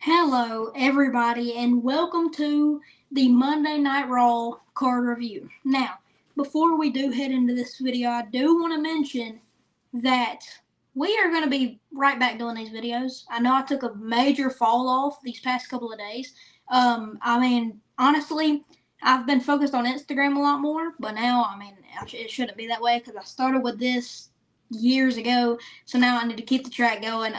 Hello, everybody, and welcome to the Monday Night Raw card review. Now, before we do head into this video, I do want to mention that we are going to be right back doing these videos. I know I took a major fall off these past couple of days. Honestly, I've been focused on Instagram a lot more, but now, it shouldn't be that way because I started with this years ago. So now I need to keep the track going.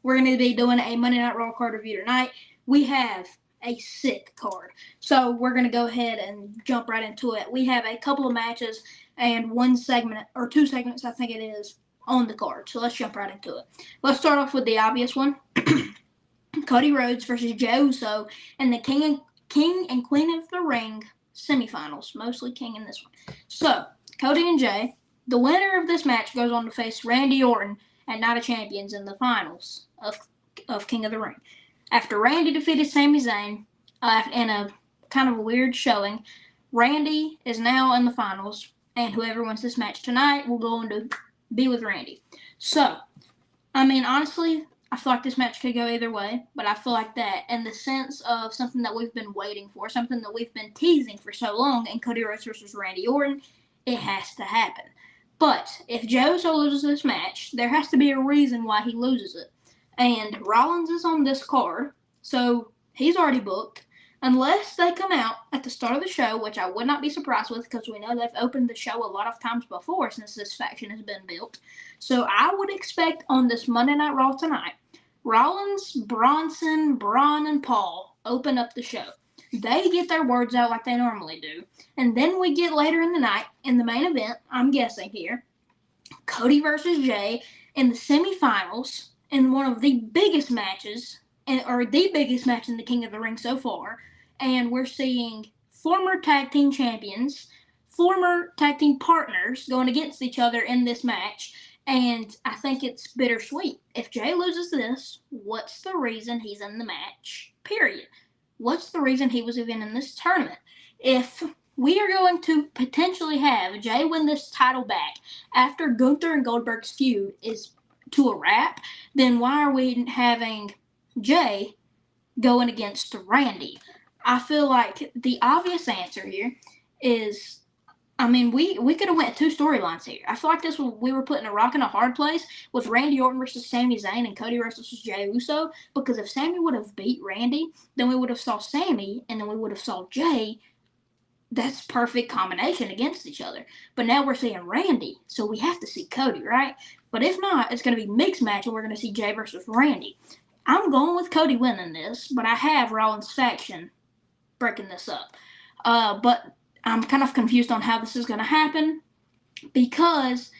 We're going to be doing a Monday Night Raw card review tonight. We have a sick card. So we're going to go ahead and jump right into it. We have a couple of matches and one segment, or two segments, I think it is, on the card. So let's jump right into it. Let's start off with the obvious one. Cody Rhodes versus Jey Uso and the King and Queen of the Ring semifinals. Mostly King in this one. So, Cody and Jey. The winner of this match goes on to face Randy Orton at Night of Champions in the finals of King of the Ring. After Randy defeated Sami Zayn in a kind of a weird showing, Randy is now in the finals, and whoever wins this match tonight will go on to be with Randy. So, honestly, I feel like this match could go either way, but I feel like that in the sense of something that we've been waiting for, something that we've been teasing for so long, and Cody Rhodes versus Randy Orton, it has to happen. But if Jey Uso loses this match, there has to be a reason why he loses it. And Rollins is on this card, so he's already booked. Unless they come out at the start of the show, which I would not be surprised with because we know they've opened the show a lot of times before since this faction has been built. So I would expect on this Monday Night Raw tonight, Rollins, Bronson, Bron, and Paul open up the show. They get their words out like they normally do. And then we get later in the night, in the main event, I'm guessing here, Cody versus Jey in the semifinals in one of the biggest matches, or the biggest match in the King of the Ring so far. And we're seeing former tag team champions, former tag team partners going against each other in this match. And I think it's bittersweet. If Jey loses this, what's the reason he's in the match? Period. What's the reason he was even in this tournament? If we are going to potentially have Jey win this title back after Gunther and Goldberg's feud is to a wrap, then why are we having Jey going against Randy? I feel like the obvious answer here is, we could have went two storylines here. I feel like we were putting a rock in a hard place with Randy Orton versus Sami Zayn and Cody Rhodes versus Jey Uso, because if Sami would have beat Randy, then we would have saw Sami, and then we would have saw Jey. That's perfect combination against each other. But now we're seeing Randy, so we have to see Cody, right? But if not, it's going to be mixed match, and we're going to see Jey versus Randy. I'm going with Cody winning this, but I have Rollins' faction breaking this up. But I'm kind of confused on how this is going to happen because,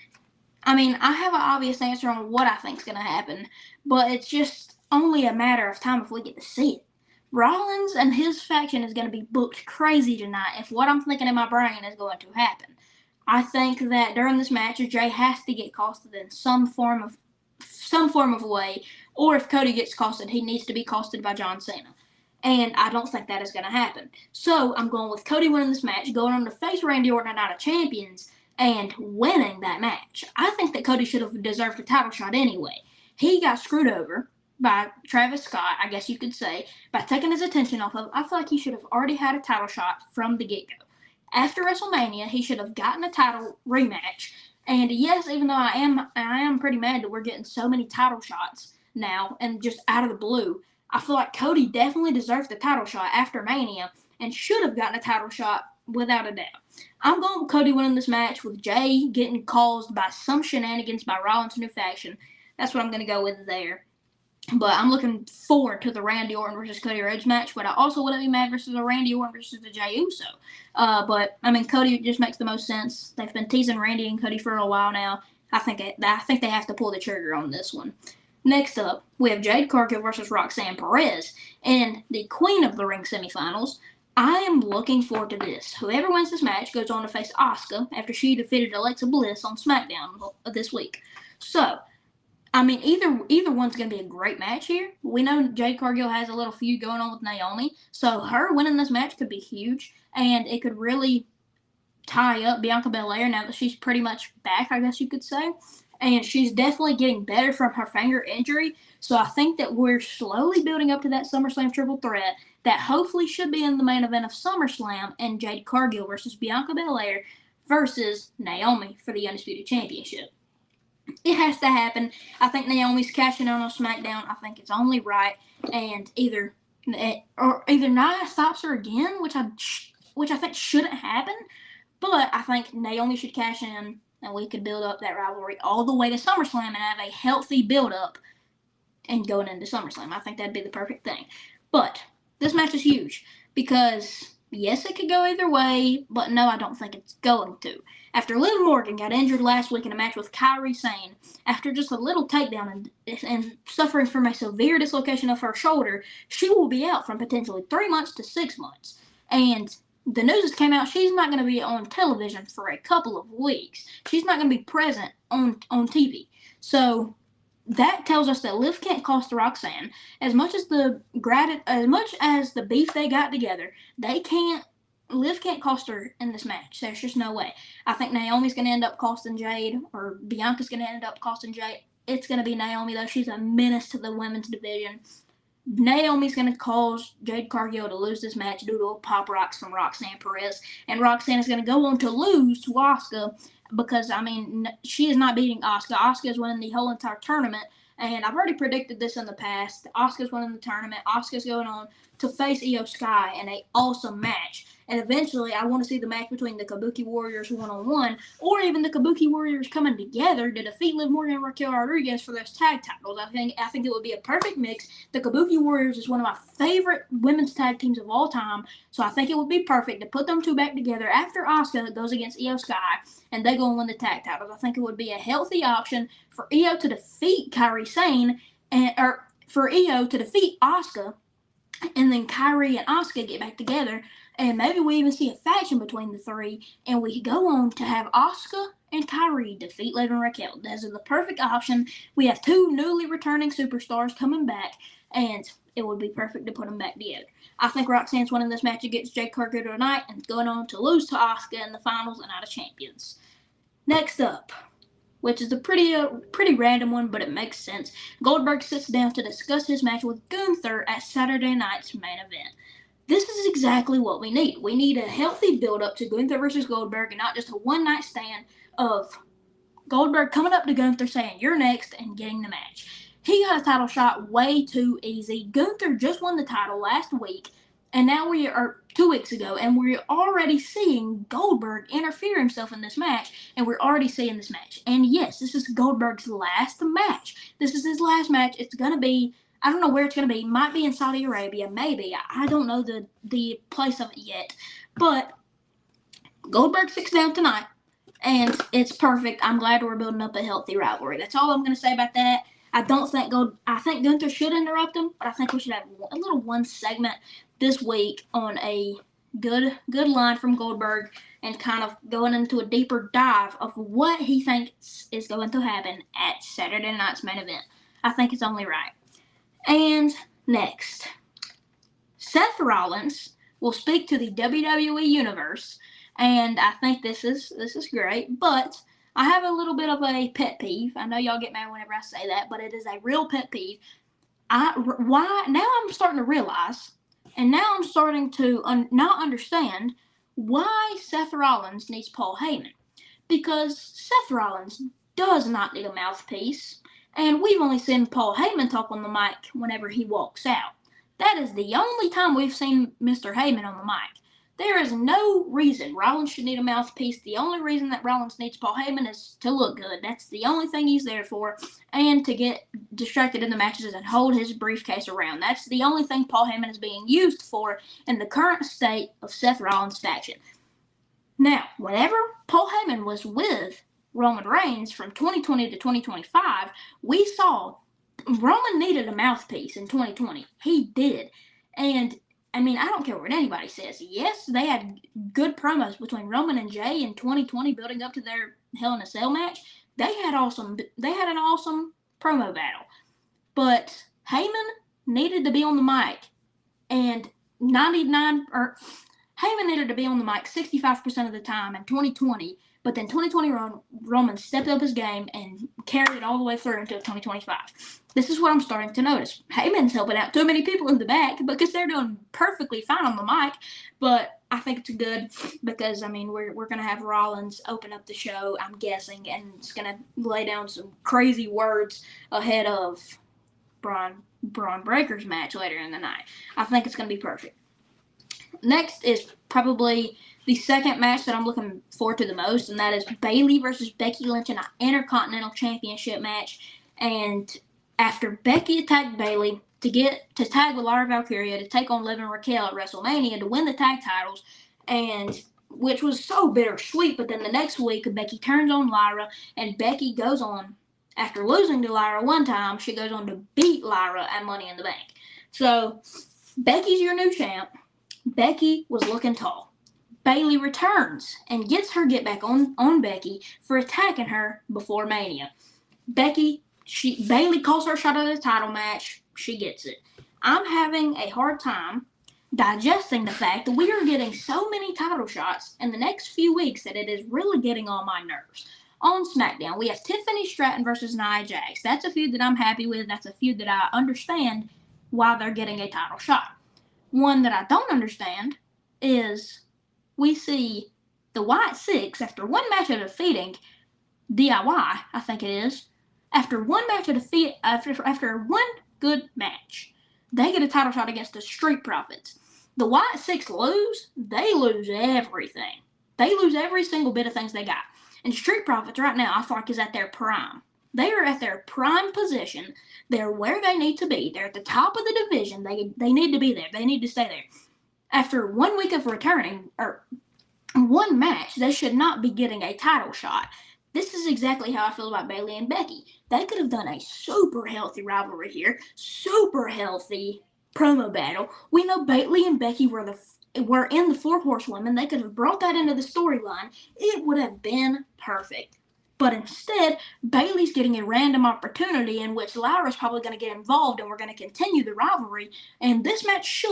I have an obvious answer on what I think is going to happen, but it's just only a matter of time if we get to see it. Rollins and his faction is going to be booked crazy tonight if what I'm thinking in my brain is going to happen. I think that during this match, Jey has to get costed in some form of way, or if Cody gets costed, he needs to be costed by John Cena. And I don't think that is going to happen. So I'm going with Cody winning this match, going on to face Randy Orton at Night of Champions, and winning that match. I think that Cody should have deserved a title shot anyway. He got screwed over by Travis Scott, I guess you could say, by taking his attention off of. I feel like he should have already had a title shot from the get-go. After WrestleMania, he should have gotten a title rematch. And yes, even though I am pretty mad that we're getting so many title shots now and just out of the blue, I feel like Cody definitely deserves the title shot after Mania and should have gotten a title shot without a doubt. I'm going with Cody winning this match with Jey getting caused by some shenanigans by Rollins' new faction. That's what I'm going to go with there. But I'm looking forward to the Randy Orton versus Cody Rhodes match, but I also wouldn't be mad versus a Randy Orton versus the Jey Uso. But Cody just makes the most sense. They've been teasing Randy and Cody for a while now. I think they have to pull the trigger on this one. Next up, we have Jade Cargill versus Roxanne Perez in the Queen of the Ring semifinals. I am looking forward to this. Whoever wins this match goes on to face Asuka after she defeated Alexa Bliss on SmackDown this week. So, either one's going to be a great match here. We know Jade Cargill has a little feud going on with Naomi, so her winning this match could be huge, and it could really tie up Bianca Belair now that she's pretty much back, I guess you could say. and she's definitely getting better from her finger injury. So I think that we're slowly building up to that SummerSlam triple threat that hopefully should be in the main event of SummerSlam, and Jade Cargill versus Bianca Belair versus Naomi for the Undisputed Championship. It has to happen. I think Naomi's cashing in on SmackDown. I think it's only right, and either Nia stops her again, which I think shouldn't happen. But I think Naomi should cash in, and we could build up that rivalry all the way to SummerSlam and have a healthy build up and going into SummerSlam. I think that'd be the perfect thing. But this match is huge because yes, it could go either way, but no, I don't think it's going to. After Liv Morgan got injured last week in a match with Kairi Sane, after just a little takedown and suffering from a severe dislocation of her shoulder, she will be out from potentially 3 months to 6 months. And the news has came out she's not going to be on television for a couple of weeks. She's not going to be present on TV. So that tells us that Liv can't cost Roxanne as much as the beef they got together. Liv can't cost her in this match. There's just no way. I think Naomi's going to end up costing Jade, or Bianca's going to end up costing Jade. It's going to be Naomi, though. She's a menace to the women's division. Naomi's going to cause Jade Cargill to lose this match due to a pop rocks from Roxanne Perez. And Roxanne is going to go on to lose to Asuka because, she is not beating Asuka. Asuka is winning the whole entire tournament. And I've already predicted this in the past. Asuka's winning the tournament. Asuka's going on to face Io Sky in an awesome match. And eventually, I want to see the match between the Kabuki Warriors one-on-one, or even the Kabuki Warriors coming together to defeat Liv Morgan and Raquel Rodriguez for those tag titles. I think it would be a perfect mix. The Kabuki Warriors is one of my favorite women's tag teams of all time, so I think it would be perfect to put them two back together after Asuka goes against Io Sky, and they go and win the tag titles. I think it would be a healthy option for Io to defeat Kairi Sane, or for Io to defeat Asuka, and then Kairi and Asuka get back together, and maybe we even see a faction between the three, and we go on to have Asuka and Kairi defeat Liv and Raquel. Those are the perfect option. We have two newly returning superstars coming back, and it would be perfect to put them back together. I think Roxanne's winning this match against Jade Cargill tonight and going on to lose to Asuka in the finals and out of champions. Next up, which is a pretty random one, but it makes sense. Goldberg sits down to discuss his match with Gunther at Saturday night's main event. This is exactly what we need. We need a healthy build-up to Gunther versus Goldberg and not just a one-night stand of Goldberg coming up to Gunther saying, "You're next," and getting the match. He got a title shot way too easy. Gunther just won the title last week, and now 2 weeks ago, and we're already seeing Goldberg interfere himself in this match, and we're already seeing this match. And yes, this is Goldberg's last match. This is his last match. It's going to be, I don't know where it's going to be. It might be in Saudi Arabia, maybe. I don't know the place of it yet. But Goldberg sits down tonight, and it's perfect. I'm glad we're building up a healthy rivalry. That's all I'm going to say about that. I think Gunther should interrupt him, but I think we should have a little one segment this week on a good line from Goldberg and kind of going into a deeper dive of what he thinks is going to happen at Saturday night's main event. I think it's only right. And next, Seth Rollins will speak to the WWE Universe, and I think this is great, but I have a little bit of a pet peeve. I know y'all get mad whenever I say that, but it is a real pet peeve. Now I'm starting to realize, and now I'm starting to not understand why Seth Rollins needs Paul Heyman. Because Seth Rollins does not need a mouthpiece, and we've only seen Paul Heyman talk on the mic whenever he walks out. That is the only time we've seen Mr. Heyman on the mic. There is no reason Rollins should need a mouthpiece. The only reason that Rollins needs Paul Heyman is to look good. That's the only thing he's there for, and to get distracted in the matches and hold his briefcase around. That's the only thing Paul Heyman is being used for in the current state of Seth Rollins' faction. Now, whenever Paul Heyman was with Roman Reigns from 2020 to 2025, we saw Roman needed a mouthpiece in 2020. He did. And I don't care what anybody says. Yes, they had good promos between Roman and Jay in 2020 building up to their Hell in a Cell match. They had an awesome promo battle. But Heyman needed to be on the mic, and Heyman needed to be on the mic 65% of the time in 2020 But then 2020 Roman stepped up his game and carried it all the way through until 2025. This is what I'm starting to notice. Heyman's helping out too many people in the back because they're doing perfectly fine on the mic. But I think it's good because, I mean, we're going to have Rollins open up the show, I'm guessing, and it's going to lay down some crazy words ahead of Bron Breaker's match later in the night. I think it's going to be perfect. Next is probably the second match that I'm looking forward to the most, and that is Bayley versus Becky Lynch in an Intercontinental Championship match. And after Becky attacked Bayley to tag with Lyra Valkyria to take on Liv and Raquel at WrestleMania to win the tag titles, and which was so bittersweet. But then the next week, Becky turns on Lyra, and Becky goes on, after losing to Lyra one time, she goes on to beat Lyra at Money in the Bank. So Becky's your new champ. Becky was looking tall. Bayley returns and gets her get back on Becky for attacking her before Mania. Bayley calls her shot at the title match. She gets it. I'm having a hard time digesting the fact that we are getting so many title shots in the next few weeks that it is really getting on my nerves. On SmackDown, we have Tiffany Stratton versus Nia Jax. That's a feud that I'm happy with. That's a feud that I understand why they're getting a title shot. One that I don't understand is we see the White Six, after one match of defeating DIY, I think it is, after one good match, they get a title shot against the Street Profits. The White Six lose, they lose everything. They lose every single bit of things they got. And Street Profits right now, I feel like, is at their prime. They are at their prime position. They're where they need to be. They're at the top of the division. They need to be there. They need to stay there. After 1 week of returning, or one match, they should not be getting a title shot. This is exactly how I feel about Bayley and Becky. They could have done a super healthy rivalry here, super healthy promo battle. We know Bayley and Becky were in the Four Horsewomen. They could have brought that into the storyline. It would have been perfect. But instead, Bayley's getting a random opportunity in which Lyra's probably going to get involved, and we're going to continue the rivalry. And this match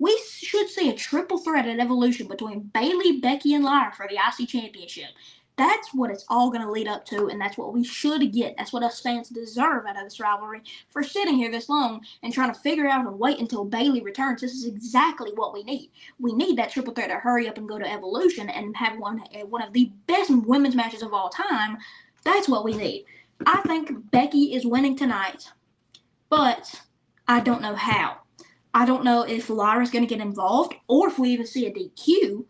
we should see a triple threat at Evolution between Bayley, Becky, and Lyra for the IC Championship. That's what it's all going to lead up to, and that's what we should get. That's what us fans deserve out of this rivalry for sitting here this long and trying to figure out and wait until Bayley returns. This is exactly what we need. We need that triple threat to hurry up and go to Evolution and have one of the best women's matches of all time. That's what we need. I think Becky is winning tonight, but I don't know how. I don't know if Lyra's going to get involved or if we even see a DQ.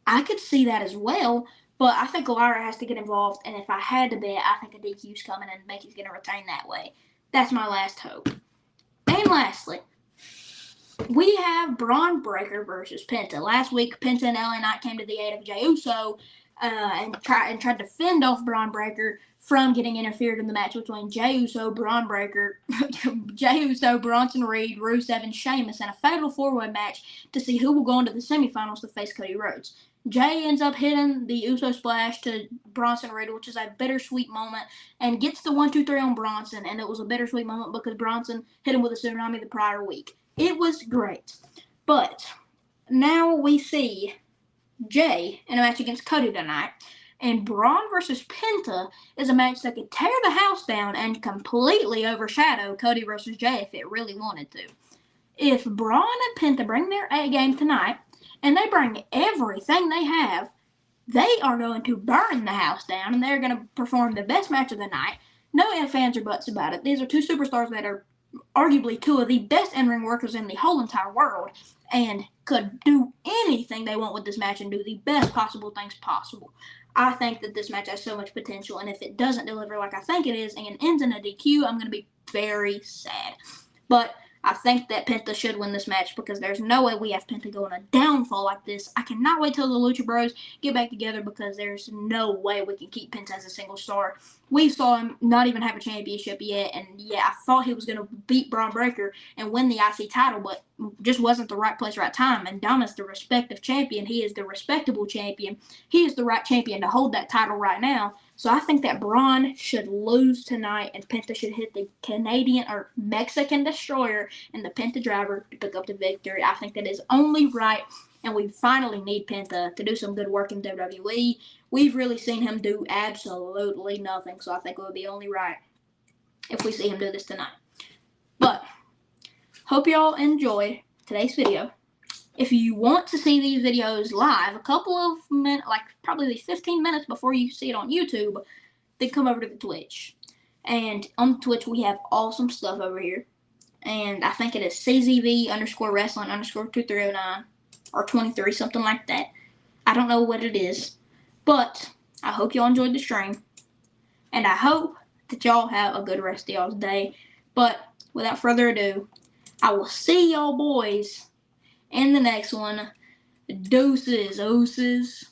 I could see that as well. But I think Lyra has to get involved, and if I had to bet, I think a DQ's coming and Becky's going to retain that way. That's my last hope. And lastly, we have Bron Breakker versus Penta. Last week, Penta and LA Knight came to the aid of Jey Uso and tried to fend off Bron Breakker from getting interfered in the match between Jey Uso, Bron Breakker, Jey Uso, Bronson Reed, Rusev, and Sheamus in a fatal four-way match to see who will go into the semifinals to face Cody Rhodes. Jey ends up hitting the Uso splash to Bronson Reed, which is a bittersweet moment, and gets the 1-2-3 on Bronson, and it was a bittersweet moment because Bronson hit him with a tsunami the prior week. It was great. But now we see Jey in a match against Cody tonight, and Bron versus Penta is a match that could tear the house down and completely overshadow Cody versus Jey if it really wanted to. If Bron and Penta bring their A game tonight, and they bring everything they have, they are going to burn the house down, and they're going to perform the best match of the night. No ifs, ands, or buts about it. These are two superstars that are arguably two of the best in-ring workers in the whole entire world, and could do anything they want with this match and do the best possible things possible. I think that this match has so much potential, and if it doesn't deliver like I think it is and ends in a DQ, I'm going to be very sad. But I think that Penta should win this match because there's no way we have Penta go on a downfall like this. I cannot wait till the Lucha Bros get back together because there's no way we can keep Penta as a single star. We saw him not even have a championship yet, and yeah, I thought he was going to beat Bron Breakker and win the IC title, but just wasn't the right place, right time. And Dom is the respective champion. He is the respectable champion. He is the right champion to hold that title right now. So I think that Bron should lose tonight, and Penta should hit the Canadian or Mexican Destroyer and the Penta Driver to pick up the victory. I think that is only right, and we finally need Penta to do some good work in WWE. we've really seen him do absolutely nothing. So I think it would be only right if we see him do this tonight. But hope y'all enjoyed today's video. If you want to see these videos live, a couple of minutes, like probably 15 minutes before you see it on YouTube, then come over to the Twitch. And on Twitch, we have awesome stuff over here. And I think it is CZV_Wrestling_2309 or 23, something like that. I don't know what it is. But I hope y'all enjoyed the stream. And I hope that y'all have a good rest of y'all's day. But without further ado, I will see y'all boys in the next one. Deuces, ooses.